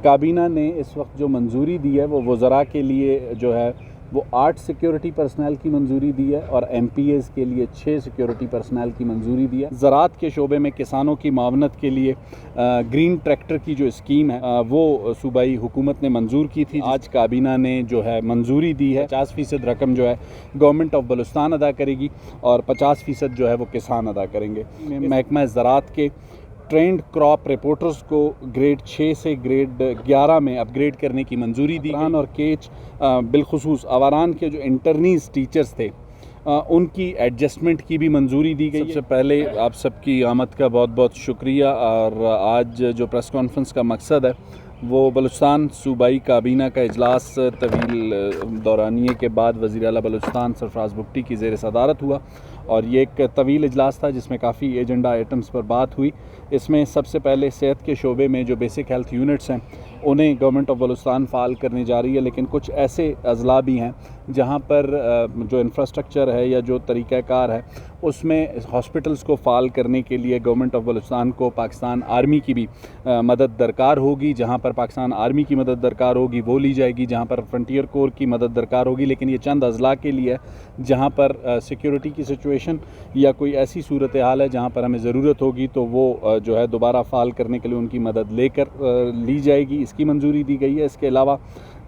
کابینہ نے اس وقت جو منظوری دی ہے وہ وزراء کے لیے جو ہے وہ 8 سیکیورٹی پرسنل کی منظوری دی ہے اور ایم پی ایز کے لیے 6 سیکیورٹی پرسنل کی منظوری دی ہے۔ زراعت کے شعبے میں کسانوں کی معاونت کے لیے گرین ٹریکٹر کی جو اسکیم ہے وہ صوبائی حکومت نے منظور کی تھی۔ آج کابینہ نے جو ہے منظوری دی ہے۔ 50% رقم جو ہے گورنمنٹ آف بلوچستان ادا کرے گی اور 50% جو ہے وہ کسان ادا کریں گے۔ محکمہ زراعت کے ٹرینڈ کراپ رپورٹرز کو گریڈ 6 سے گریڈ 11 میں اپ گریڈ کرنے کی منظوری دی گئی اور کیچ بالخصوص آوران کے جو انٹرنیز ٹیچرز تھے ان کی ایڈجسٹمنٹ کی بھی منظوری دی گئی۔ سب سے پہلے آپ سب کی آمد کا بہت بہت شکریہ، اور آج جو پریس کانفرنس کا مقصد ہے وہ بلوچستان صوبائی کابینہ کا اجلاس طویل دورانیے کے بعد وزیر اعلیٰ بلوچستان سرفراز بگٹی کی زیر صدارت ہوا، اور یہ ایک طویل اجلاس تھا جس میں کافی ایجنڈا آئٹمز پر بات ہوئی۔ اس میں سب سے پہلے صحت کے شعبے میں جو بیسک ہیلتھ یونٹس ہیں انہیں گورنمنٹ آف بلوچستان فعال کرنے جا رہی ہے، لیکن کچھ ایسے اضلاع بھی ہیں جہاں پر جو انفراسٹرکچر ہے یا جو طریقہ کار ہے اس میں ہاسپٹلز کو فعال کرنے کے لیے گورنمنٹ آف بلوچستان کو پاکستان آرمی کی بھی مدد درکار ہوگی۔ جہاں پر پاکستان آرمی کی مدد درکار ہوگی وہ لی جائے گی، جہاں پر فرنٹیئر کور کی مدد درکار ہوگی، لیکن یہ چند اضلاع کے لیے جہاں پر سیکیورٹی کی سچویشن یا کوئی ایسی صورتحال ہے جہاں پر ہمیں ضرورت ہوگی تو وہ جو ہے دوبارہ فعال کرنے کے لیے ان کی مدد لے کر لی جائے گی، اس کی منظوری دی گئی ہے۔ اس کے علاوہ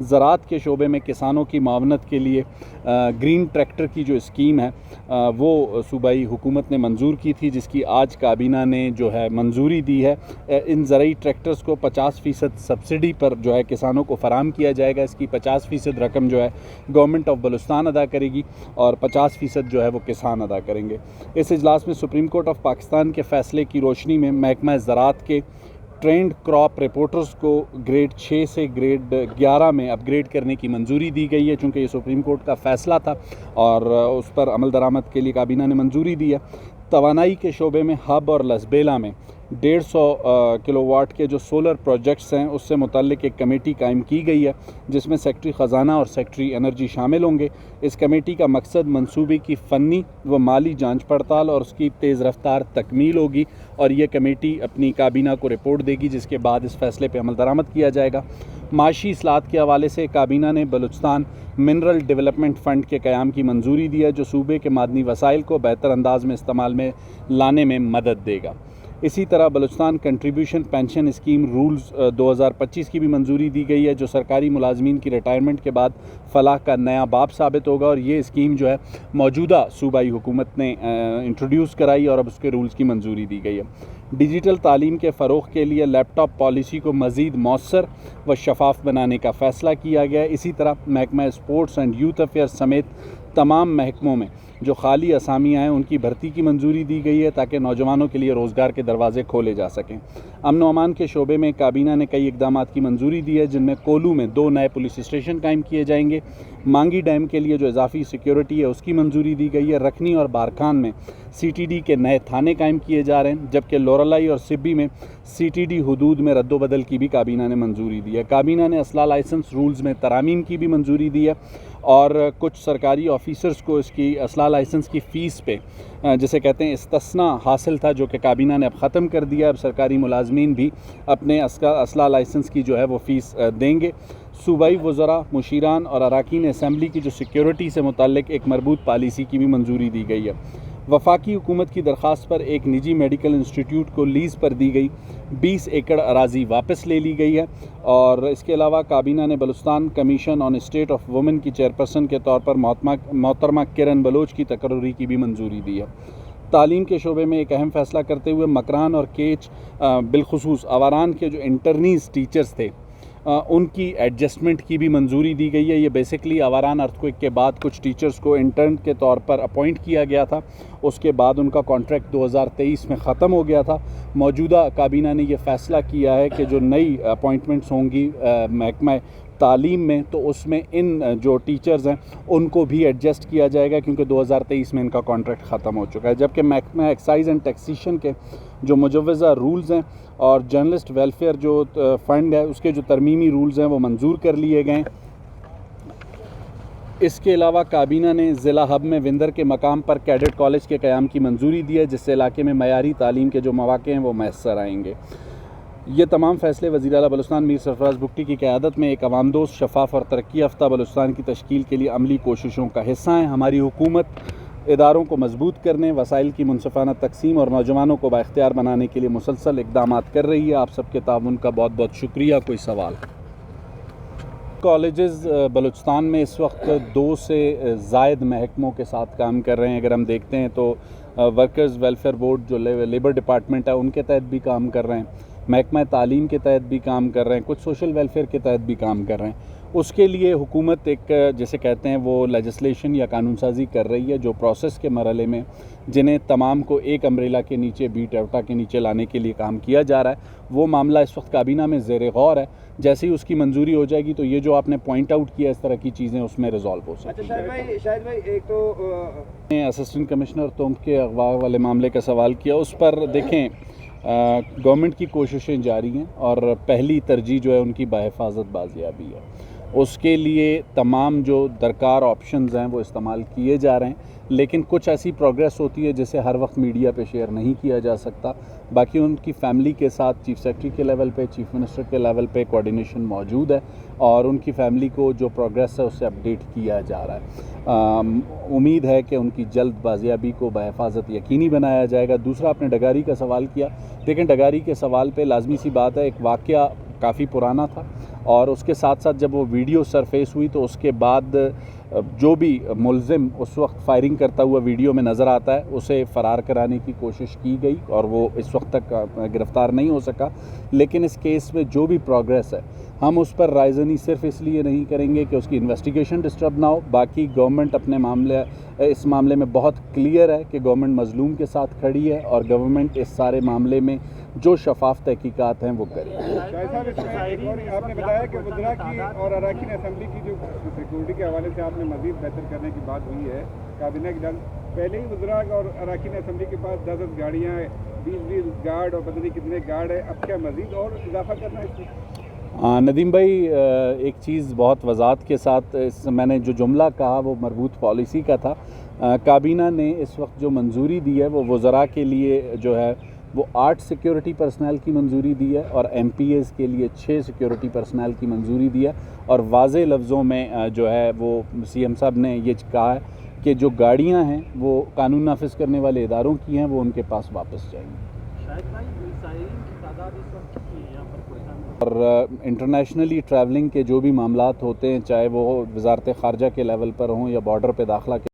زراعت کے شعبے میں کسانوں کی معاونت کے لیے گرین ٹریکٹر کی جو اسکیم ہے وہ صوبائی حکومت نے منظور کی تھی، جس کی آج کابینہ نے جو ہے منظوری دی ہے۔ ان زرعی ٹریکٹرز کو 50% سبسڈی پر جو ہے کسانوں کو فراہم کیا جائے گا۔ اس کی 50% رقم جو ہے گورنمنٹ آف بلوچستان ادا کرے گی اور 50% جو ہے وہ کسان ادا کریں گے۔ اس اجلاس میں سپریم کورٹ آف پاکستان کے فیصلے کی روشنی میں محکمہ زراعت کے ٹرینڈ کراپ رپورٹرز کو گریڈ 6 سے گریڈ 11 میں اپ گریڈ کرنے کی منظوری دی گئی ہے، چونکہ یہ سپریم کورٹ کا فیصلہ تھا اور اس پر عمل درآمد کے لیے کابینہ نے منظوری دی ہے۔ توانائی کے شعبے میں ہب اور لسبیلا میں 150 کلو واٹ کے جو سولر پروجیکٹس ہیں اس سے متعلق ایک کمیٹی قائم کی گئی ہے، جس میں سیکٹری خزانہ اور سیکٹری انرجی شامل ہوں گے۔ اس کمیٹی کا مقصد منصوبے کی فنی و مالی جانچ پڑتال اور اس کی تیز رفتار تکمیل ہوگی، اور یہ کمیٹی اپنی کابینہ کو رپورٹ دے گی، جس کے بعد اس فیصلے پہ عمل درآمد کیا جائے گا۔ معاشی اصلاحات کے حوالے سے کابینہ نے بلوچستان منرل ڈیولپمنٹ فنڈ کے قیام کی منظوری دی ہے، جو صوبے کے معدنی وسائل کو بہتر انداز میں استعمال میں لانے میں مدد دے گا۔ اسی طرح Balochistan contribution pension scheme rules 2025 کی بھی منظوری دی گئی ہے، جو سرکاری ملازمین کی ریٹائرمنٹ کے بعد فلاح کا نیا باب ثابت ہوگا، اور یہ اسکیم جو ہے موجودہ صوبائی حکومت نے انٹروڈیوس کرائی اور اب اس کے رولز کی منظوری دی گئی ہے۔ ڈیجیٹل تعلیم کے فروغ کے لیے لیپ ٹاپ پالیسی کو مزید مؤثر و شفاف بنانے کا فیصلہ کیا گیا ہے۔ اسی طرح محکمہ اسپورٹس اینڈ یوتھ افیئر سمیت تمام محکموں میں جو خالی اسامیاں ہیں ان کی بھرتی کی منظوری دی گئی ہے، تاکہ نوجوانوں کے لیے روزگار کے دروازے کھولے جا سکیں۔ امن و امان کے شعبے میں کابینہ نے کئی اقدامات کی منظوری دی ہے، جن میں کولو میں 2 نئے پولیس اسٹیشن قائم کیے جائیں گے۔ مانگی ڈیم کے لیے جو اضافی سیکیورٹی ہے اس کی منظوری دی گئی ہے۔ رکھنی اور بارکھان میں سی ٹی ڈی کے نئے تھانے قائم کیے جا رہے ہیں، جبکہ لورالائی اور سبی میں سی ٹی ڈی حدود میں رد و بدل کی بھی کابینہ نے منظوری دی ہے۔ کابینہ نے اسلحہ لائسنس رولز میں ترامیم کی بھی منظوری دی ہے، اور کچھ سرکاری آفیسرز کو اس کی اسلحہ لائسنس کی فیس پہ جسے کہتے ہیں استثناء حاصل تھا، جو کہ کابینہ نے اب ختم کر دیا۔ اب سرکاری ملازمین بھی اپنے اسلحہ لائسنس کی جو ہے وہ فیس دیں گے۔ صوبائی وزراء، مشیران اور اراکین اسمبلی کی جو سیکیورٹی سے متعلق ایک مربوط پالیسی کی بھی منظوری دی گئی ہے۔ وفاقی حکومت کی درخواست پر ایک نجی میڈیکل انسٹیٹیوٹ کو لیز پر دی گئی 20 ایکڑ اراضی واپس لے لی گئی ہے، اور اس کے علاوہ کابینہ نے Balochistan commission on state of women کی چیئرپرسن کے طور پر محترمہ کرن بلوچ کی تقرری کی بھی منظوری دی ہے۔ تعلیم کے شعبے میں ایک اہم فیصلہ کرتے ہوئے مکران اور کیچ بالخصوص آوران کے جو انٹرنیز ٹیچرز تھے ان کی ایڈجسٹمنٹ کی بھی منظوری دی گئی ہے۔ یہ بیسکلی آوران ارتھکویک کے بعد کچھ ٹیچرز کو انٹرن کے طور پر اپوائنٹ کیا گیا تھا، اس کے بعد ان کا کانٹریکٹ 2023 میں ختم ہو گیا تھا۔ موجودہ کابینہ نے یہ فیصلہ کیا ہے کہ جو نئی اپوائنٹمنٹس ہوں گی محکمہ تعلیم میں، تو اس میں ان جو ٹیچرز ہیں ان کو بھی ایڈجسٹ کیا جائے گا، کیونکہ 2023 میں ان کا کانٹریکٹ ختم ہو چکا ہے۔ جبکہ محکمہ ایکسائز اینڈ ٹیکسیشن کے جو مجوزہ رولز ہیں اور جرنلسٹ ویلفیئر جو فنڈ ہے اس کے جو ترمیمی رولز ہیں وہ منظور کر لیے گئے ہیں۔ اس کے علاوہ کابینہ نے ضلع ہب میں وندر کے مقام پر کیڈٹ کالج کے قیام کی منظوری دی ہے، جس سے علاقے میں معیاری تعلیم کے جو مواقع ہیں وہ میسر آئیں گے۔ یہ تمام فیصلے وزیر اعلیٰ بلوچستان میر سرفراز بگٹی کی قیادت میں ایک عوام دوست، شفاف اور ترقی یافتہ بلوچستان کی تشکیل کے لیے عملی کوششوں کا حصہ ہیں۔ ہماری حکومت اداروں کو مضبوط کرنے، وسائل کی منصفانہ تقسیم اور نوجوانوں کو بااختیار بنانے کے لیے مسلسل اقدامات کر رہی ہے۔ آپ سب کے تعاون کا بہت بہت شکریہ۔ کوئی سوال؟ کالجز بلوچستان میں اس وقت 2 سے زائد محکموں کے ساتھ کام کر رہے ہیں۔ اگر ہم دیکھتے ہیں تو ورکرز ویلفیئر بورڈ جو لیبر ڈپارٹمنٹ ہے ان کے تحت بھی کام کر رہے ہیں، محکمہ تعلیم کے تحت بھی کام کر رہے ہیں، کچھ سوشل ویلفیئر کے تحت بھی کام کر رہے ہیں۔ اس کے لیے حکومت ایک جیسے کہتے ہیں وہ لیجسلیشن یا قانون سازی کر رہی ہے، جو پروسیس کے مرحلے میں جنہیں تمام کو ایک امبریلا کے نیچے، بی ٹیوٹا کے نیچے لانے کے لیے کام کیا جا رہا ہے۔ وہ معاملہ اس وقت کابینہ میں زیر غور ہے۔ جیسے ہی اس کی منظوری ہو جائے گی تو یہ جو آپ نے پوائنٹ آؤٹ کیا اس طرح کی چیزیں اس میں ریزالو ہو سکتی ہیں۔ شاہد بھائی ایک تو اسسٹنٹ کمشنر تونک کے اغوا والے معاملے کا سوال کیا، اس پر دیکھیں گورنمنٹ کی کوششیں جاری ہیں اور پہلی ترجیح جو ہے ان کی بحفاظت بازیابی ہے۔ اس کے لیے تمام جو درکار آپشنز ہیں وہ استعمال کیے جا رہے ہیں، لیکن کچھ ایسی پروگریس ہوتی ہے جسے ہر وقت میڈیا پہ شیئر نہیں کیا جا سکتا۔ باقی ان کی فیملی کے ساتھ چیف سیکرٹری کے لیول پہ، چیف منسٹر کے لیول پہ کوارڈینیشن موجود ہے اور ان کی فیملی کو جو پروگریس ہے اس سے اپڈیٹ کیا جا رہا ہے۔ امید ہے کہ ان کی جلد بازیابی کو بحفاظت یقینی بنایا جائے گا۔ دوسرا آپ نے ڈگاری کا سوال کیا، دیکھیں ڈگاری کے سوال پہ لازمی سی بات ہے، ایک واقعہ کافی پرانا تھا اور اس کے ساتھ ساتھ جب وہ ویڈیو سرفیس ہوئی تو اس کے بعد جو بھی ملزم اس وقت فائرنگ کرتا ہوا ویڈیو میں نظر آتا ہے اسے فرار کرانے کی کوشش کی گئی اور وہ اس وقت تک گرفتار نہیں ہو سکا۔ لیکن اس کیس میں جو بھی پروگریس ہے ہم اس پر رائزنی صرف اس لیے نہیں کریں گے کہ اس کی انویسٹیگیشن ڈسٹرب نہ ہو۔ باقی گورنمنٹ اپنے اس معاملے میں بہت کلیئر ہے کہ گورنمنٹ مظلوم کے ساتھ کھڑی ہے اور گورنمنٹ اس سارے معاملے میں جو شفاف تحقیقات ہیں وہ کرے گی۔ آپ نے بتایا کہ وزراء کی اور اراکین اسمبلی کی جو سیکورٹی کے حوالے سے آپ نے مزید بہتر کرنے کی بات ہوئی ہے کابینہ کی جانب، پہلے ہی وزراء اور اراکین اسمبلی کے پاس 10 گاڑیاں ہیں، 20 گارڈ اور پتہ نہیں کتنے گارڈ ہیں، اب کیا مزید اور اضافہ کرنا ہے اس میں؟ ندیم بھائی ایک چیز بہت وضاحت کے ساتھ میں نے جو جملہ کہا وہ مربوط پالیسی کا تھا۔ کابینہ نے اس وقت جو منظوری دی ہے وہ وزراء کے لیے جو ہے وہ 8 سیکیورٹی پرسنل کی منظوری دی ہے اور ایم پی ایز کے لیے 6 سیکیورٹی پرسنل کی منظوری دی ہے، اور واضح لفظوں میں جو ہے وہ سی ایم صاحب نے یہ کہا ہے کہ جو گاڑیاں ہیں وہ قانون نافذ کرنے والے اداروں کی ہیں، وہ ان کے پاس واپس جائیں گی۔ اور انٹرنیشنلی ٹریولنگ کے جو بھی معاملات ہوتے ہیں، چاہے وہ وزارت خارجہ کے لیول پر ہوں یا بارڈر پہ داخلہ کے